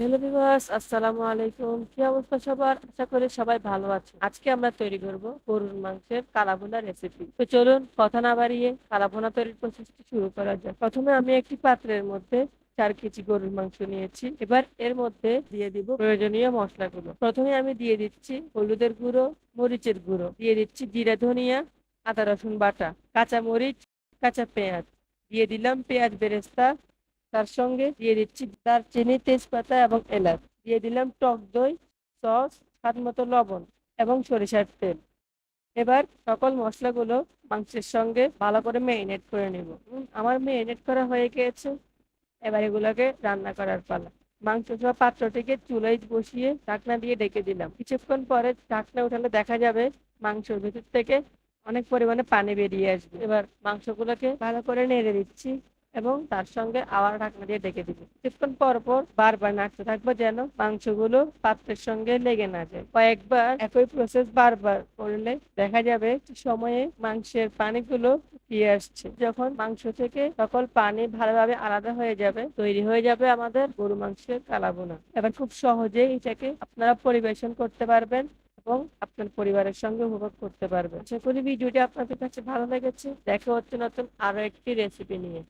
Hello viewers, আসসালামু আলাইকুম। কি অবস্থা সবার? আশা করি সবাই ভালো আছে। আজকে আমরা তৈরি করব গরুর মাংসের কালাভুনা রেসিপি। তো চলুন কথা না বাড়িয়ে কালাভুনা তৈরির প্রসেসটি শুরু করা যাক। প্রথমে আমি একটি পাত্রের মধ্যে 4 কেজি গরুর মাংস নিয়েছি। এবার এর মধ্যে দিয়ে দিব প্রয়োজনীয় মশলাগুলো। প্রথমে আমি দিয়ে দিচ্ছি হলুদের গুঁড়ো, মরিচের গুঁড়ো, দিয়ে দিচ্ছি জিরা ধনিয়া, আদা রসুন বাটা, কাঁচা মরিচ, কাঁচা পেঁয়াজ, দিয়ে দিলাম পেঁয়াজ বেরেস্তা, তার সঙ্গে দিয়ে দিচ্ছি দারচিনি, তেজপাতা এবং এলাচ, দিয়ে দিলাম টক দই, সস, স্বাদ মতো লবণ এবং সরিষার তেল। এবার সকল মশলাগুলো মাংসের সঙ্গে ভালো করে ম্যারিনেট করে নেব। আমার ম্যারিনেট করা হয়ে গিয়েছে। এবার এগুলোকে রান্না করার পালা। মাংস সহ পাত্রটিকে চুলায় বসিয়ে ঢাকনা দিয়ে ঢেকে দিলাম। কিছুক্ষণ পরে ঢাকনা উঠালে দেখা যাবে মাংসের ভেতর থেকে অনেক পরিমাণে পানি বেরিয়ে আসবে। এবার মাংসগুলোকে ভালো করে নেড়ে দিচ্ছি এবং তার সঙ্গে আবার ঢাকনা দিয়ে ঢেকে দিব। কিছুক্ষণ পর পর বারবার নাড়তে থাকবো যেন মাংসগুলো পাত্রের সঙ্গে লেগে না যায়। কয়েকবার একই প্রসেস বারবার করলে দেখা যাবে সময়ে মাংসের পানিগুলো শুকিয়ে আসছে। যখন মাংস থেকে সকল পানি ভালোভাবে আলাদা হয়ে যাবে, তৈরি হয়ে যাবে আমাদের গরু মাংসের কালাভুনা। এবার খুব সহজেই এটাকে আপনারা পরিবেশন করতে পারবেন এবং আপনার পরিবারের সঙ্গে উপভোগ করতে পারবেন। আশা করি ভিডিওটি আপনাদের কাছে ভালো লেগেছে। দেখা হচ্ছে নতুন আরো একটি রেসিপি নিয়ে।